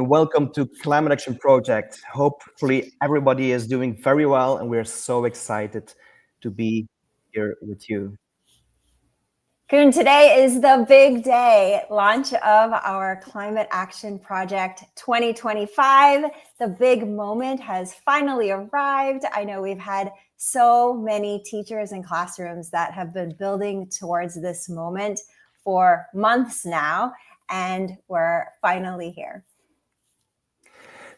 welcome to Climate Action Project. Hopefully everybody is doing very well and we're so excited to be here with you. Koen, today is the big day, launch of our Climate Action Project 2025. The big moment has finally arrived. I know we've had so many teachers and classrooms that have been building towards this moment for months now, and we're finally here.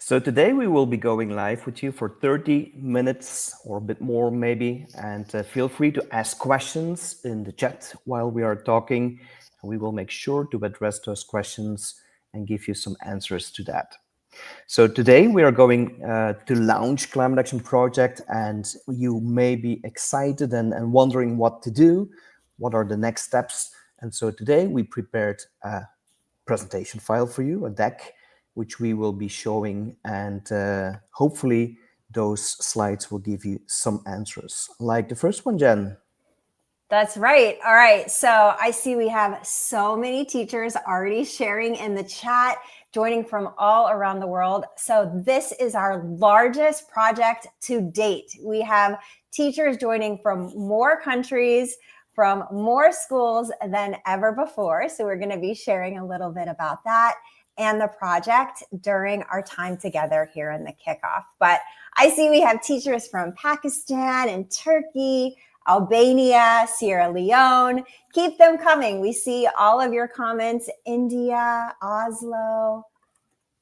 So today we will be going live with you for 30 minutes or a bit more maybe, and feel free to ask questions in the chat while we are talking, and we will make sure to address those questions and give you some answers to that. So today we are going to launch Climate Action Project, and you may be excited and wondering what to do, what are the next steps. And so today we prepared a presentation file for you, a deck, which we will be showing, and hopefully those slides will give you some answers. Like the first one, Jen. That's right. All right. So I see we have so many teachers already sharing in the chat, joining from all around the world. So this is our largest project to date. We have teachers joining from more countries, from more schools than ever before. So we're going to be sharing a little bit about that and the project during our time together here in the kickoff. But I see we have teachers from Pakistan and Turkey, Albania, Sierra Leone. Keep them coming. We see all of your comments. India, Oslo.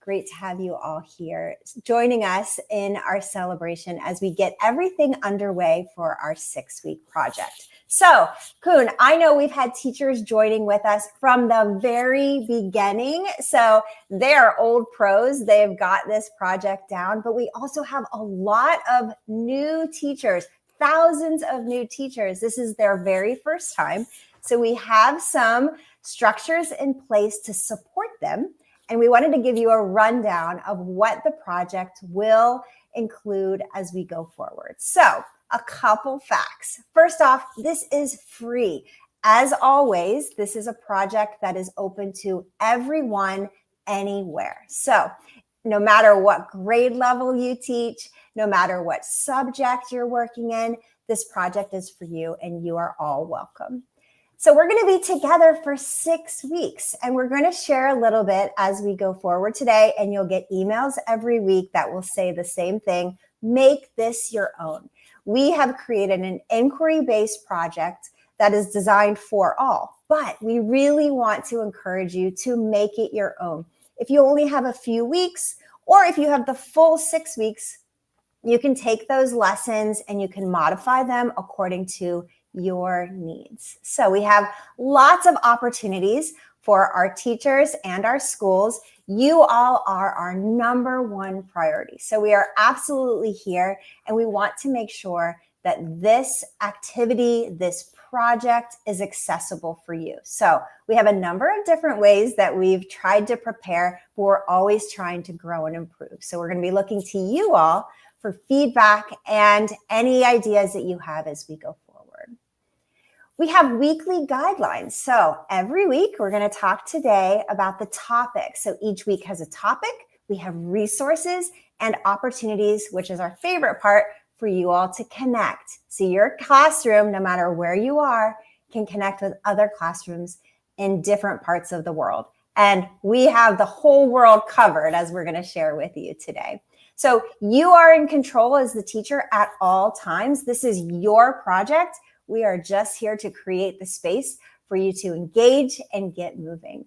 Great to have you all here joining us in our celebration as we get everything underway for our 6-week project. So, Koen, I know we've had teachers joining with us from the very beginning. So they're old pros. They've got this project down, but we also have a lot of new teachers, thousands of new teachers. This is their very first time. So we have some structures in place to support them. And we wanted to give you a rundown of what the project will include as we go forward. So a couple facts. First off, this is free. As always, this is a project that is open to everyone anywhere. So no matter what grade level you teach, no matter what subject you're working in, this project is for you and you are all welcome. So we're going to be together for 6 weeks, and we're going to share a little bit as we go forward today, and you'll get emails every week that will say the same thing. Make this your own. We have created an inquiry-based project that is designed for all, but we really want to encourage you to make it your own. If you only have a few weeks, or if you have the full 6 weeks, you can take those lessons and you can modify them according to your needs. So we have lots of opportunities for our teachers and our schools. You all are our number one priority. So we are absolutely here, and we want to make sure that this activity, this project is accessible for you. So we have a number of different ways that we've tried to prepare, but we're always trying to grow and improve. So we're going to be looking to you all for feedback and any ideas that you have as we go forward. We have weekly guidelines. So every week we're going to talk today about the topic. So each week has a topic. We have resources and opportunities, which is our favorite part, for you all to connect. So your classroom, no matter where you are, can connect with other classrooms in different parts of the world. And we have the whole world covered, as we're going to share with you today. So you are in control as the teacher at all times. This is your project. We are just here to create the space for you to engage and get moving.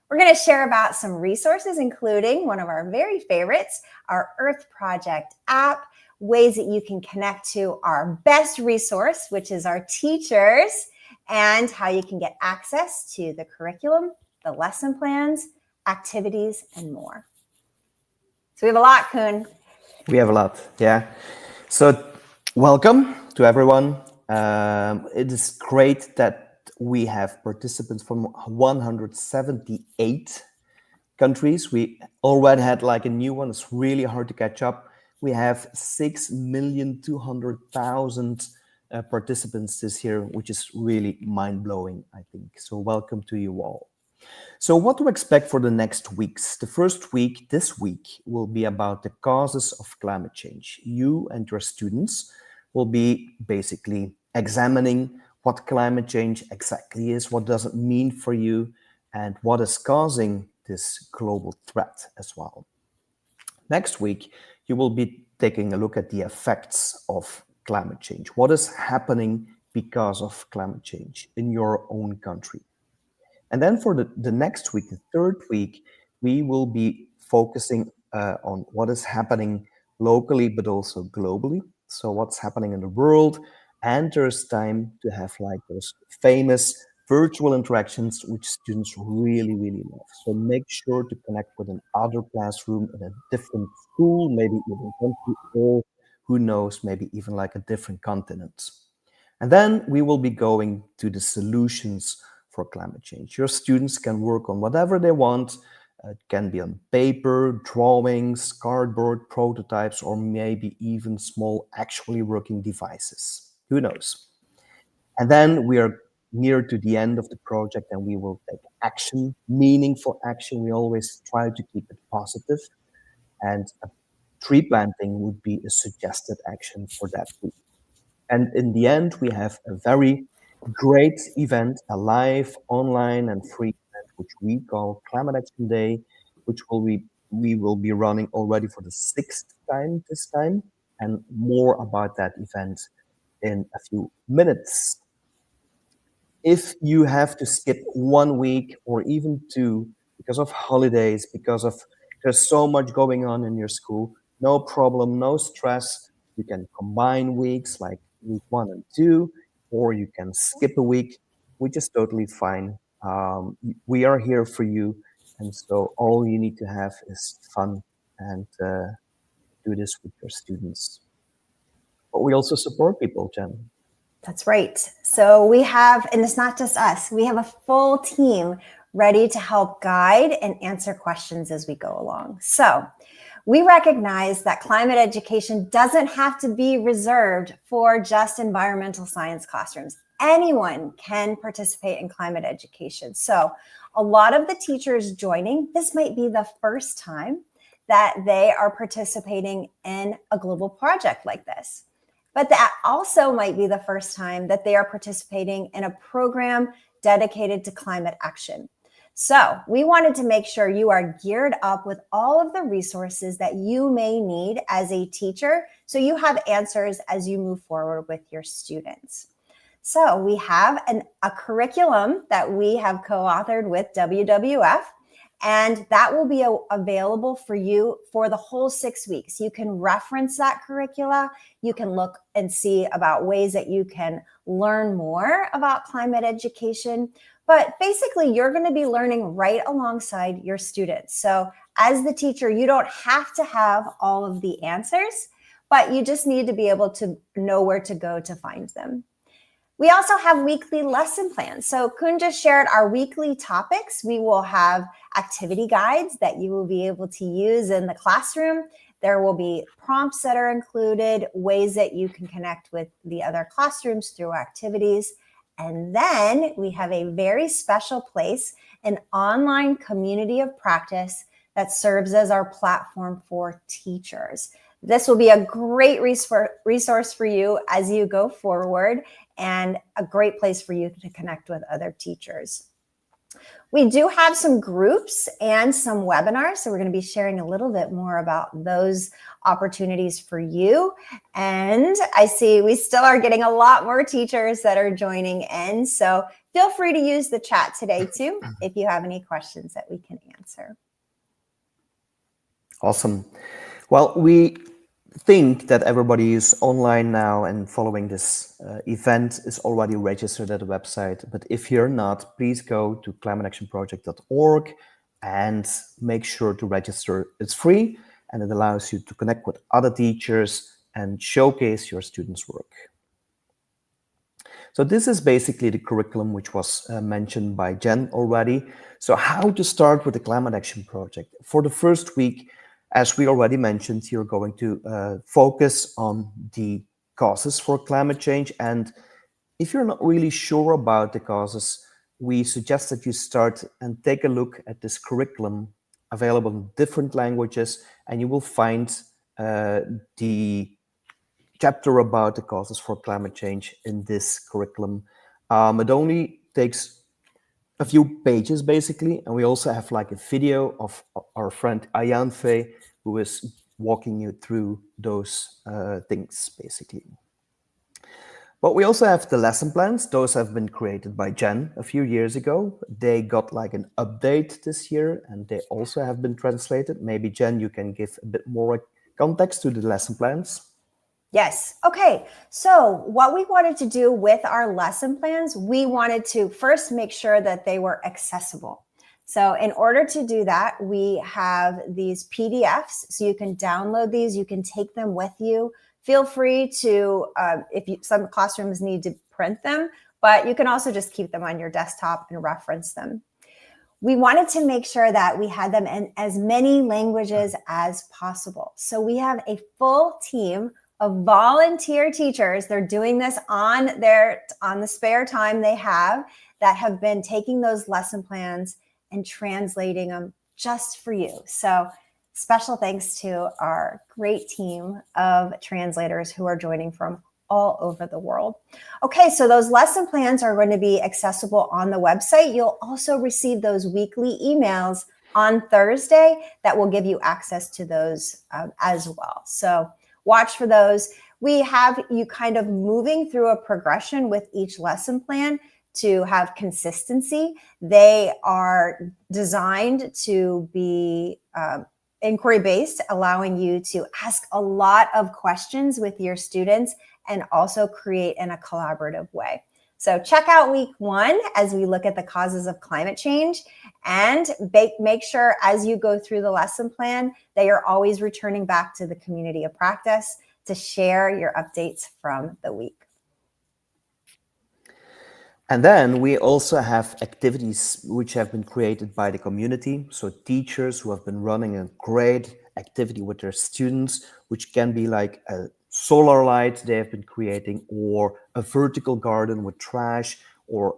We're going to share about some resources, including one of our very favorites, our Earth Project app, ways that you can connect to our best resource, which is our teachers, and how you can get access to the curriculum, the lesson plans, activities, and more. So we have a lot, Koen. We have a lot, yeah. So welcome to everyone. It is great that we have participants from 178 countries. We already had like a new one. It's really hard to catch up. We have 6,200,000 participants this year, which is really mind-blowing, I think. So welcome to you all. So, what to expect for the next weeks? The first week, this week, will be about the causes of climate change. You and your students will be basically examining what climate change exactly is, what does it mean for you, and what is causing this global threat as well. Next week, you will be taking a look at the effects of climate change. What is happening because of climate change in your own country? And then for the next week, the third week, we will be focusing on what is happening locally, but also globally. So what's happening in the world. And there's time to have like those famous virtual interactions, which students really, really love. So make sure to connect with another classroom in a different school, maybe even country, or who knows, maybe even like a different continent. And then we will be going to the solutions for climate change. Your students can work on whatever they want. It can be on paper, drawings, cardboard, prototypes, or maybe even small actually working devices. Who knows? And then we are near to the end of the project and we will take action, meaningful action. We always try to keep it positive, and a tree planting would be a suggested action for that week. And in the end, we have a very great event, a live, online, and free event, which we call Climate Action Day, which we will be running already for the sixth time this time, and more about that event in a few minutes. If you have to skip 1 week or even two because of holidays, because of there's so much going on in your school, no problem, no stress. You can combine weeks like week 1 and 2, or you can skip a week, which is totally fine. We are here for you. And so all you need to have is fun and do this with your students. But we also support people, Jen. That's right. So we have, and it's not just us, we have a full team ready to help guide and answer questions as we go along. So we recognize that climate education doesn't have to be reserved for just environmental science classrooms. Anyone can participate in climate education. So a lot of the teachers joining, this might be the first time that they are participating in a global project like this. But that also might be the first time that they are participating in a program dedicated to climate action. So we wanted to make sure you are geared up with all of the resources that you may need as a teacher, so you have answers as you move forward with your students. So we have a curriculum that we have co-authored with WWF, and that will be available for you for the whole 6 weeks. You can reference that curricula. You can look and see about ways that you can learn more about climate education. But basically, you're going to be learning right alongside your students. So as the teacher, you don't have to have all of the answers, but you just need to be able to know where to go to find them. We also have weekly lesson plans. So Kun just shared our weekly topics. We will have activity guides that you will be able to use in the classroom. There will be prompts that are included, ways that you can connect with the other classrooms through activities. And then we have a very special place, an online community of practice that serves as our platform for teachers. This will be a great resource for you as you go forward, and a great place for you to connect with other teachers. We do have some groups and some webinars, so we're going to be sharing a little bit more about those opportunities for you. And I see we still are getting a lot more teachers that are joining in, so feel free to use the chat today too if you have any questions that we can answer. Awesome. Well, we think that everybody is online now and following this event is already registered at the website. But if you're not, please go to climateactionproject.org and make sure to register. It's free and it allows you to connect with other teachers and showcase your students' work. So this is basically the curriculum which was mentioned by Jen already. So how to start with the Climate Action Project. For the first week, as we already mentioned, you're going to focus on the causes for climate change. And if you're not really sure about the causes, we suggest that you start and take a look at this curriculum available in different languages, and you will find the chapter about the causes for climate change in this curriculum. It only takes a few pages basically, and we also have like a video of our friend Ayan Fei, who is walking you through those things basically. But we also have the lesson plans. Those have been created by Jen a few years ago. They got like an update this year, and they also have been translated. Maybe Jen, you can give a bit more context to the lesson plans. Yes. Okay. So what we wanted to do with our lesson plans, we wanted to first make sure that they were accessible. So in order to do that, we have these PDFs. So you can download these, you can take them with you. Feel free to, some classrooms need to print them, but you can also just keep them on your desktop and reference them. We wanted to make sure that we had them in as many languages as possible. So we have a full team of volunteer teachers. They're doing this on the spare time they have that been taking those lesson plans and translating them just for you. So special thanks to our great team of translators who are joining from all over the world. Okay, so those lesson plans are going to be accessible on the website. You'll also receive those weekly emails on Thursday that will give you access to those as well. So watch for those. We have you kind of moving through a progression with each lesson plan to have consistency. They are designed to be inquiry-based, allowing you to ask a lot of questions with your students and also create in a collaborative way. So check out week 1 as we look at the causes of climate change, and make sure as you go through the lesson plan that you're always returning back to the community of practice to share your updates from the week. And then we also have activities which have been created by the community. So teachers who have been running a great activity with their students, which can be like a solar light they have been creating, or a vertical garden with trash, or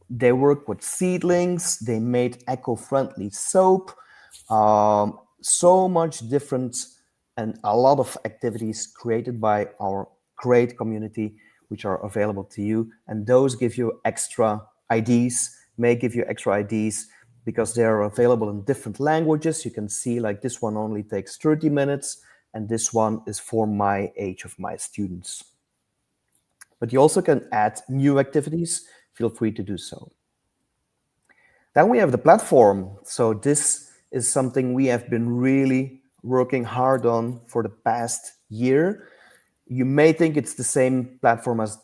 they work with seedlings, they made eco-friendly soap, so much different and a lot of activities created by our great community which are available to you. And those give you extra IDs, may give you extra IDs because they are available in different languages. You can see like this one only takes 30 minutes and this one is for my age of my students. But you also can add new activities. Feel free to do so. Then we have the platform. So this is something we have been really working hard on for the past year. You may think it's the same platform as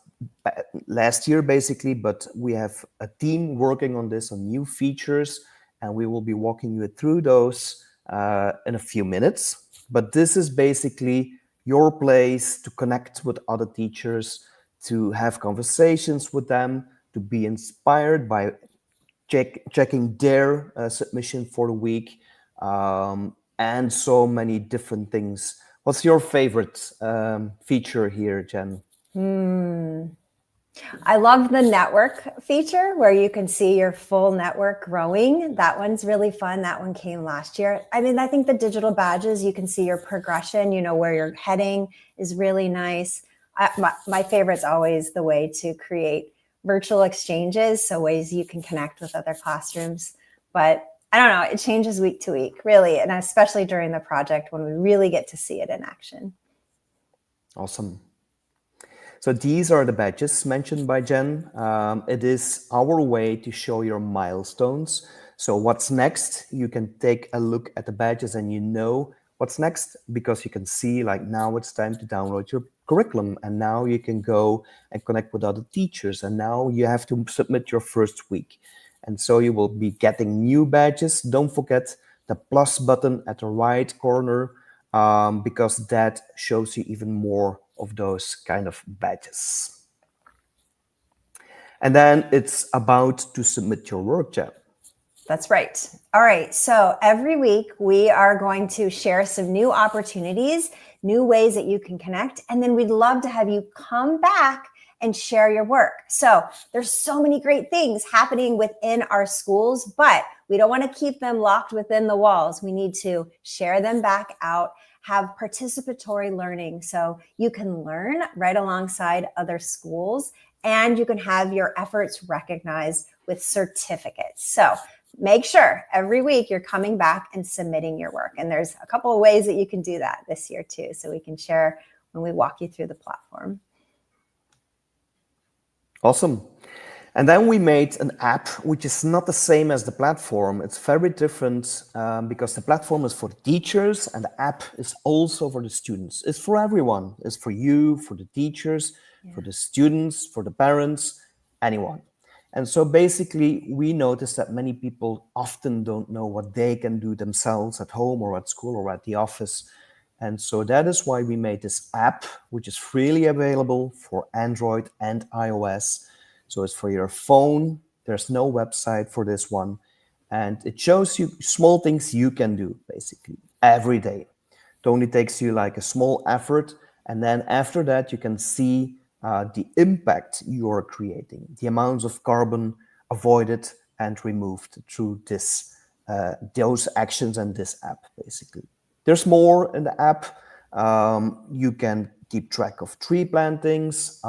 last year, basically, but we have a team working on this, on new features, and we will be walking you through those in a few minutes. But this is basically your place to connect with other teachers, to have conversations with them, to be inspired by checking their submission for the week, and so many different things. What's your favorite feature here, Jen? I love the network feature where you can see your full network growing. That one's really fun. That one came last year. I mean, I think the digital badges, you can see your progression, you know, where you're heading is really nice. My favorite's always the way to create virtual exchanges, so ways you can connect with other classrooms. But I don't know, it changes week to week, really, and especially during the project when we really get to see it in action. Awesome. So these are the badges mentioned by Jen. It is our way to show your milestones. So what's next? You can take a look at the badges and you know what's next because you can see like now it's time to download your curriculum and now you can go and connect with other teachers and now you have to submit your first week. And so you will be getting new badges. Don't forget the plus button at the right corner because that shows you even more of those kind of badges. And then it's about to submit your work, Jen. That's right. All right. So every week we are going to share some new opportunities, new ways that you can connect. And then we'd love to have you come back and share your work. So there's so many great things happening within our schools, but we don't want to keep them locked within the walls. We need to share them back out, have participatory learning so you can learn right alongside other schools, and you can have your efforts recognized with certificates. So make sure every week you're coming back and submitting your work. And there's a couple of ways that you can do that this year too, so we can share when we walk you through the platform. Awesome. And then we made an app which is not the same as the platform. It's very different because the platform is for the teachers and the app is also for the students. It's for everyone. It's for you, for the teachers, for the students, for the parents, anyone. And so basically, we noticed that many people often don't know what they can do themselves at home or at school or at the office. And so that is why we made this app, which is freely available for Android and iOS. So it's for your phone. There's no website for this one. And it shows you small things you can do, basically, every day. It only takes you like a small effort. And then after that, you can see the impact you are creating, the amounts of carbon avoided and removed through those actions and this app, basically. There's more in the app. You can keep track of tree plantings.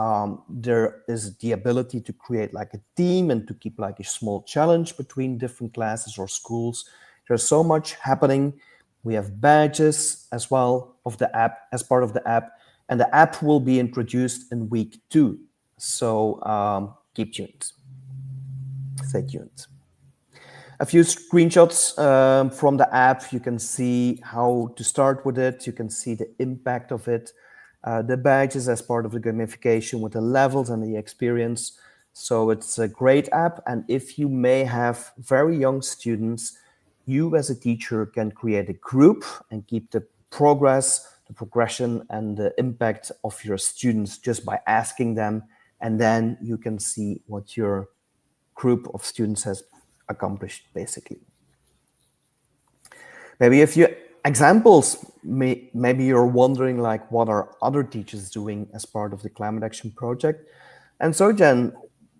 There is the ability to create like a team and to keep like a small challenge between different classes or schools. There's so much happening. We have badges as well of the app as part of the app, and the app will be introduced in week 2. So keep tuned. Stay tuned. A few screenshots from the app. You can see how to start with it. You can see the impact of it. The badges as part of the gamification with the levels and the experience. So it's a great app. And if you may have very young students, you as a teacher can create a group and keep the progress, the progression, and the impact of your students just by asking them. And then you can see what your group of students has accomplished, basically. Maybe a few examples. Maybe you're wondering, like, what are other teachers doing as part of the climate action project? And so, Jen,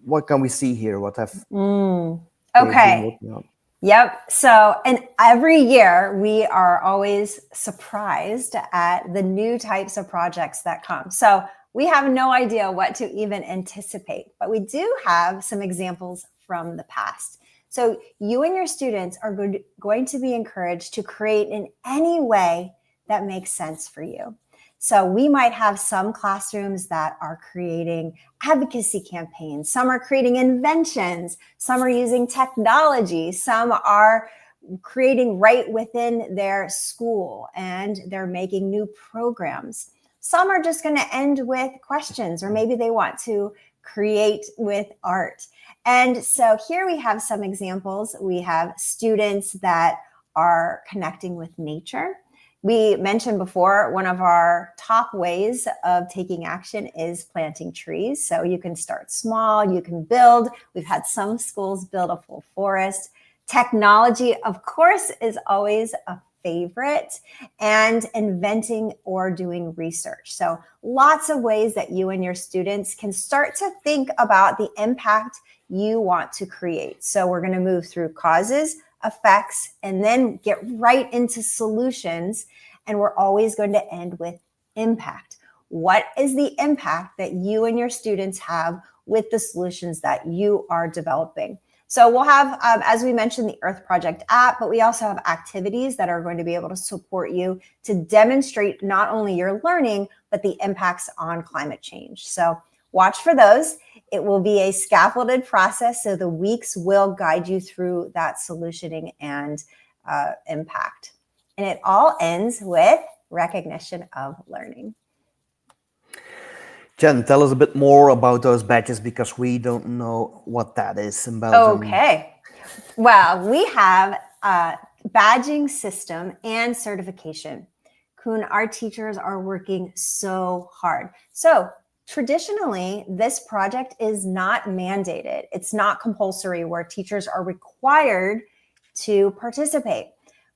what can we see here? What have they been working on? Yep. So, and every year we are always surprised at the new types of projects that come. So we have no idea what to even anticipate, but we do have some examples from the past. So you and your students are going to be encouraged to create in any way that makes sense for you. So we might have some classrooms that are creating advocacy campaigns. Some are creating inventions. Some are using technology. Some are creating right within their school and they're making new programs. Some are just going to end with questions, or maybe they want to create with art. And so here we have some examples. We have students that are connecting with nature. We mentioned before, one of our top ways of taking action is planting trees. So you can start small, you can build. We've had some schools build a full forest. Technology, of course, is always a favorite, and inventing or doing research. So lots of ways that you and your students can start to think about the impact you want to create. So we're going to move through causes, effects, and then get right into solutions. And we're always going to end with impact. What is the impact that you and your students have with the solutions that you are developing? So we'll have, as we mentioned, the Earth Project app, but we also have activities that are going to be able to support you to demonstrate not only your learning, but the impacts on climate change. So watch for those. It will be a scaffolded process, so the weeks will guide you through that solutioning and impact. And it all ends with recognition of learning. Jen, tell us a bit more about those badges, because we don't know what that is in Belgium. Okay. Well, we have a badging system and certification. Koen, our teachers are working so hard. So traditionally, this project is not mandated. It's not compulsory where teachers are required to participate.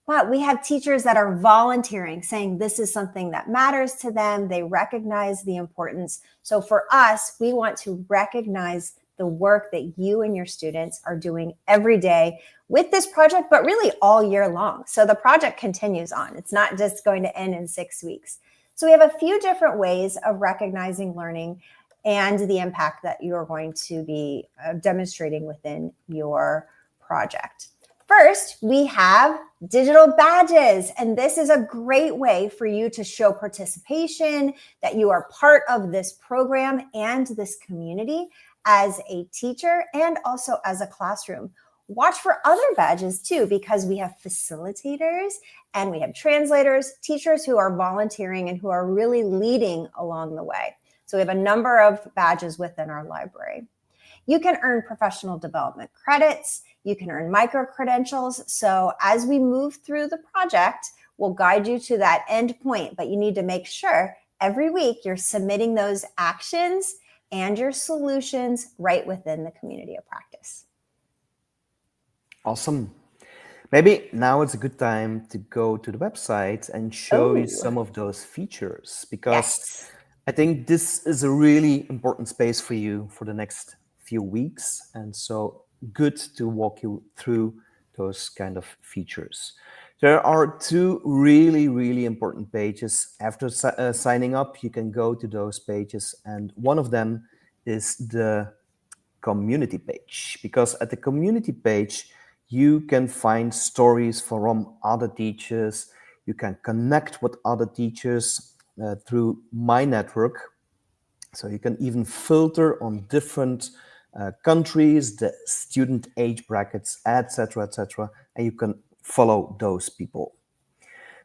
Wow, we have teachers that are volunteering, saying this is something that matters to them. They recognize the importance. So for us, we want to recognize the work that you and your students are doing every day with this project, but really all year long. So the project continues on. It's not just going to end in 6 weeks. So we have a few different ways of recognizing learning and the impact that you're going to be demonstrating within your project. First, we have digital badges, and this is a great way for you to show participation, that you are part of this program and this community as a teacher and also as a classroom. Watch for other badges too, because we have facilitators and we have translators, teachers who are volunteering and who are really leading along the way. So we have a number of badges within our library. You can earn professional development credits. You can earn micro credentials. So as we move through the project, we'll guide you to that end point, but you need to make sure every week you're submitting those actions and your solutions right within the community of practice. Awesome. Maybe now it's a good time to go to the website and show you Oh, some of those features, because yes. I think this is a really important space for you for the next few weeks. And so good to walk you through those kind of features. There are two really, really important pages. After signing up, you can go to those pages. And one of them is the community page, because at the community page you can find stories from other teachers. You can connect with other teachers through my network, so you can even filter on different countries, the student age brackets, etc., etc., and you can follow those people.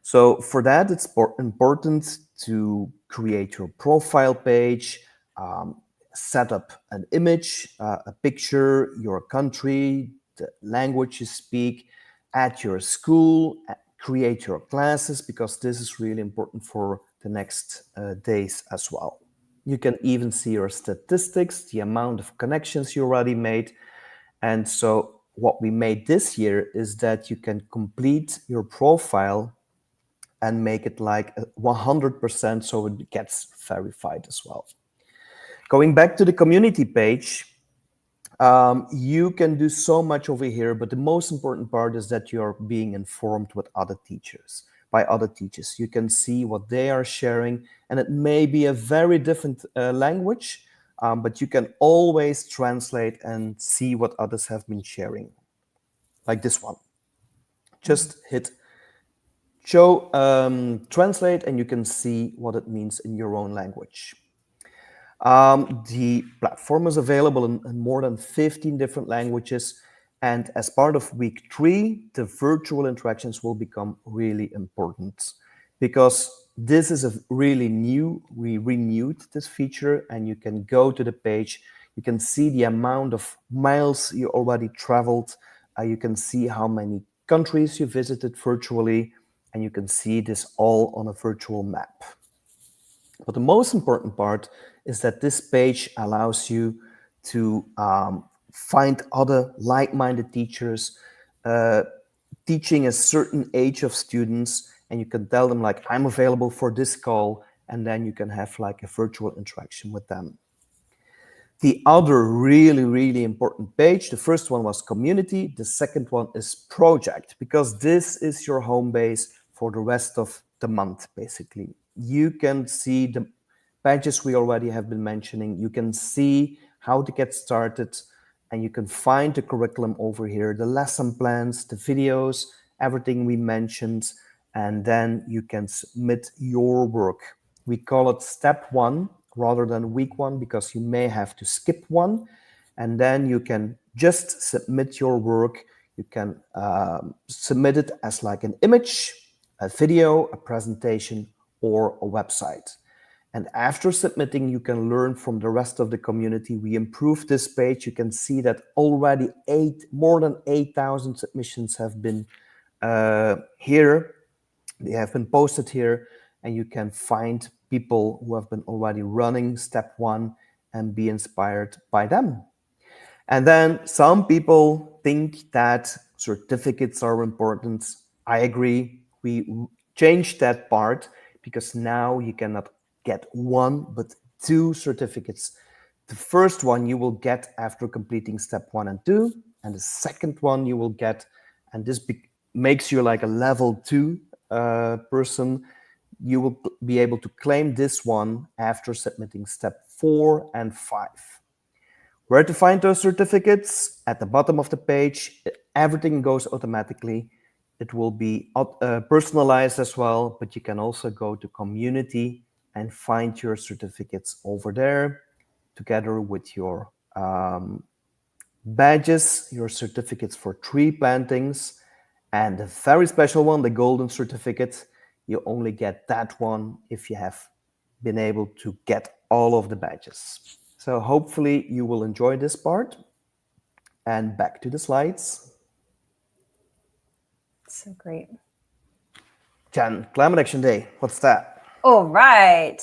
So for that, it's important to create your profile page, set up an image, a picture, your country, the language you speak, at your school, create your classes, because this is really important for the next days as well. You can even see your statistics, the amount of connections you already made. And so what we made this year is that you can complete your profile and make it like 100% so it gets verified as well. Going back to the community page, you can do so much over here, but the most important part is that you're being informed with other teachers, by other teachers. You can see what they are sharing, and it may be a very different language, but you can always translate and see what others have been sharing, like this one. Just hit show translate and you can see what it means in your own language. The platform is available in more than 15 different languages, and as part of week 3 the virtual interactions will become really important, because this is a really new, we renewed this feature, and you can go to the page, you can see the amount of miles you already traveled, you can see how many countries you visited virtually, and you can see this all on a virtual map. But the most important part is that this page allows you to find other like-minded teachers teaching a certain age of students, and you can tell them like, I'm available for this call, and then you can have like a virtual interaction with them. The other really, really important page, the first one was community, the second one is project, because this is your home base for the rest of the month, basically. You can see the pages we already have been mentioning, you can see how to get started, and you can find the curriculum over here, the lesson plans, the videos, everything we mentioned, and then you can submit your work. We call it step 1 rather than week 1, because you may have to skip one, and then you can just submit your work. You can submit it as like an image, a video, a presentation, or a website. And after submitting, you can learn from the rest of the community. We improved this page. You can see that already more than 8,000 submissions have been here. They have been posted here, and you can find people who have been already running step 1 and be inspired by them. And then some people think that certificates are important. I agree. We changed that part because now you cannot get one, but two certificates. The first one you will get after completing step 1 and 2, and the second one you will get, and this makes you like a level 2 person. You will be able to claim this one after submitting step 4 and 5. Where to find those certificates? At the bottom of the page, everything goes automatically. It will be personalized as well, but you can also go to community and find your certificates over there together with your badges, your certificates for tree plantings, and the very special one, the golden certificate. You only get that one if you have been able to get all of the badges. So hopefully you will enjoy this part. And back to the slides. So great. Jen, Climate Action Day, what's that? All right.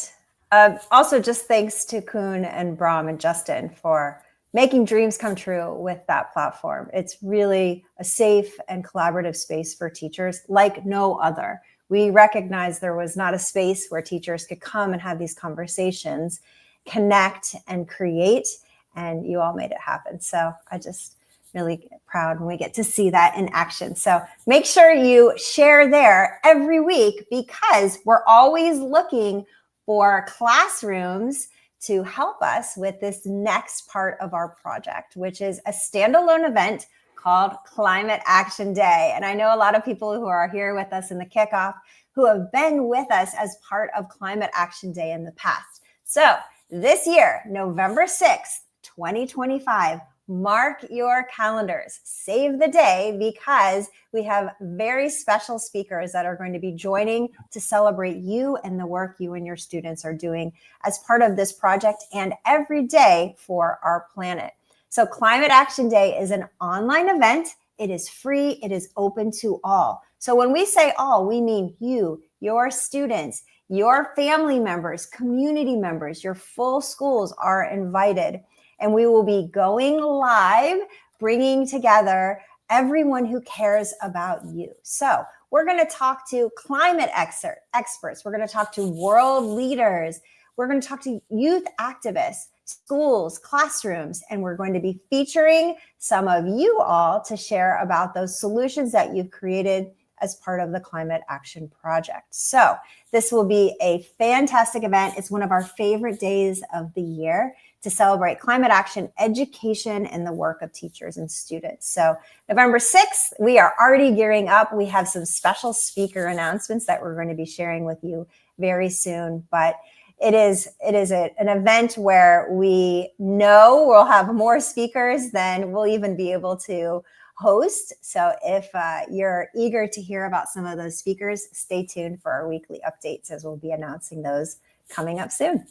Also, just thanks to Koen and Bram and Justin for making dreams come true with that platform. It's really a safe and collaborative space for teachers like no other. We recognized there was not a space where teachers could come and have these conversations, connect and create, and you all made it happen. So I just really proud when we get to see that in action. So make sure you share there every week because we're always looking for classrooms to help us with this next part of our project, which is a standalone event called Climate Action Day. And I know a lot of people who are here with us in the kickoff who have been with us as part of Climate Action Day in the past. So this year, November 6th, 2025, mark your calendars, save the day, because we have very special speakers that are going to be joining to celebrate you and the work you and your students are doing as part of this project and every day for our planet. So Climate Action Day is an online event. It is free. It is open to all. So when we say all, we mean you, your students, your family members, community members, your full schools are invited. And we will be going live, bringing together everyone who cares about you. So we're going to talk to climate experts. We're going to talk to world leaders. We're going to talk to youth activists, schools, classrooms, and we're going to be featuring some of you all to share about those solutions that you've created as part of the Climate Action Project. So this will be a fantastic event. It's one of our favorite days of the year to celebrate climate action, education, and the work of teachers and students. So November 6th, we are already gearing up. We have some special speaker announcements that we're going to be sharing with you very soon. But it is an event where we know we'll have more speakers than we'll even be able to host. So if you're eager to hear about some of those speakers, stay tuned for our weekly updates as we'll be announcing those coming up soon.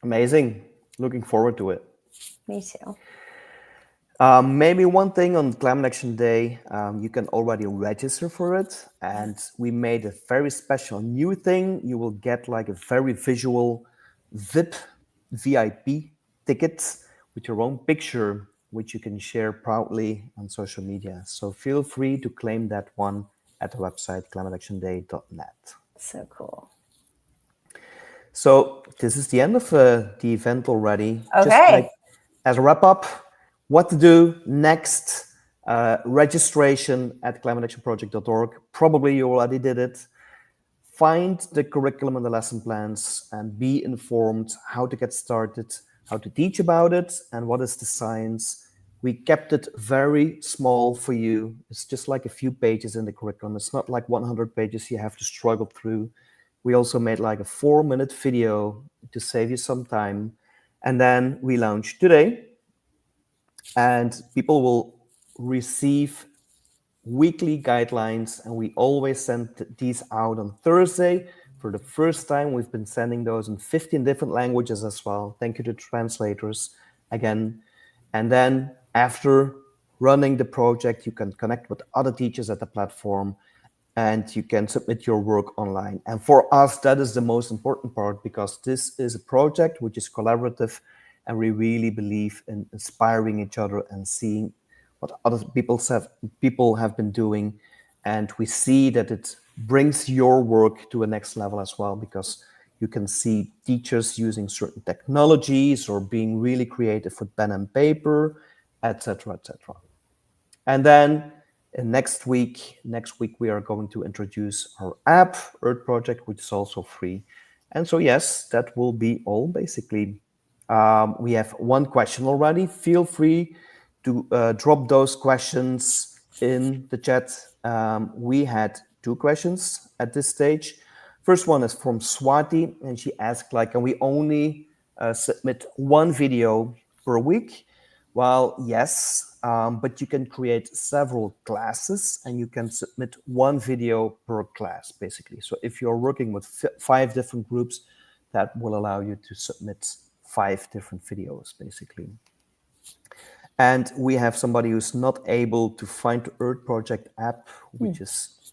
Amazing. Looking forward to it. Me too. Maybe one thing on Climate Action Day, you can already register for it. And we made a very special new thing. You will get like a very visual VIP ticket with your own picture, which you can share proudly on social media. So feel free to claim that one at the website climateactionday.net. So cool. So this is the end of the event already. Okay. Just like as a wrap up, what to do next, registration at climateactionproject.org. Probably you already did it. Find the curriculum and the lesson plans and be informed how to get started, how to teach about it, and what is the science. We kept it very small for you. It's just like a few pages in the curriculum. It's not like 100 pages you have to struggle through. We also made like a 4-minute video to save you some time. And then we launched today. And people will receive weekly guidelines. And we always send these out on Thursday. For the first time, we've been sending those in 15 different languages as well. Thank you to translators again. And then after running the project, you can connect with other teachers at the platform and you can submit your work online. And for us, that is the most important part because this is a project which is collaborative and we really believe in inspiring each other and seeing what other people have been doing And we see that it brings your work to a next level as well, because you can see teachers using certain technologies or being really creative with pen and paper, etc., etc. And then next week we are going to introduce our app, Earth Project, which is also free. And so yes, that will be all basically. We have one question already. Feel free to drop those questions in the chat. We had two questions at this stage. First one is from Swati, and she asked, like, can we only submit one video per week? Well, yes, but you can create several classes and you can submit one video per class, basically. So if you're working with 5 different groups, that will allow you to submit 5 different videos, basically. And we have somebody who's not able to find the Earth Project app, which is,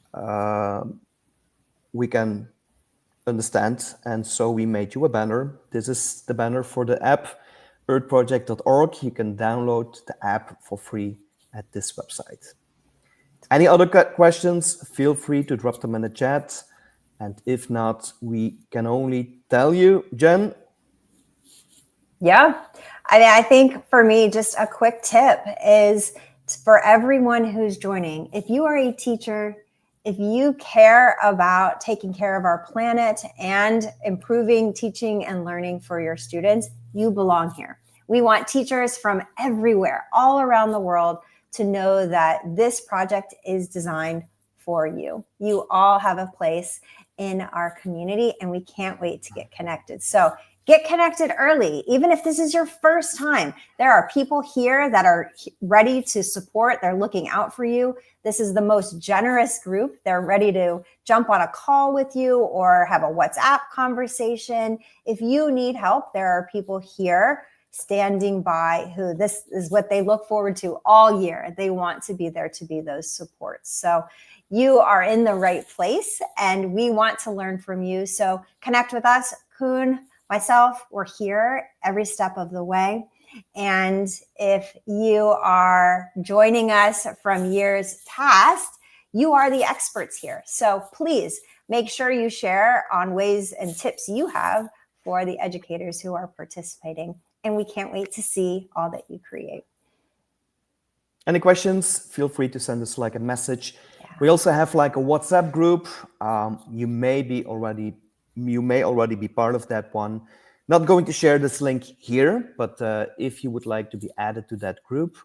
we can understand. And so we made you a banner. This is the banner for the app, earthproject.org. You can download the app for free at this website. Any other questions, feel free to drop them in the chat. And if not, we can only tell you, Jen. Yeah. I think for me, just a quick tip is for everyone who's joining, if you are a teacher, if you care about taking care of our planet and improving teaching and learning for your students, you belong here. We want teachers from everywhere, all around the world, to know that this project is designed for you. You all have a place in our community, and we can't wait to get connected. So get connected early. Even if this is your first time, there are people here that are ready to support. They're looking out for you. This is the most generous group. They're ready to jump on a call with you or have a WhatsApp conversation. If you need help, there are people here standing by who this is what they look forward to all year. They want to be there to be those supports. So you are in the right place and we want to learn from you. So connect with us. Koen, myself, we're here every step of the way. And if you are joining us from years past, you are the experts here. So please make sure you share on ways and tips you have for the educators who are participating. And we can't wait to see all that you create. Any questions? Feel free to send us like a message. Yeah. We also have like a WhatsApp group. You may already be part of that one. Not going to share this link here, but if you would like to be added to that group,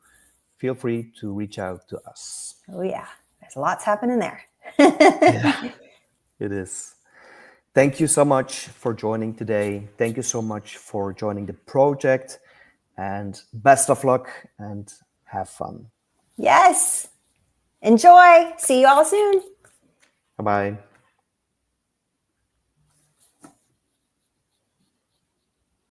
feel free to reach out to us. Oh yeah, there's lots happening there. Yeah, it is. Thank you so much for joining today. Thank you so much for joining the project, and best of luck and have fun. Yes. Enjoy. See you all soon. Bye-bye.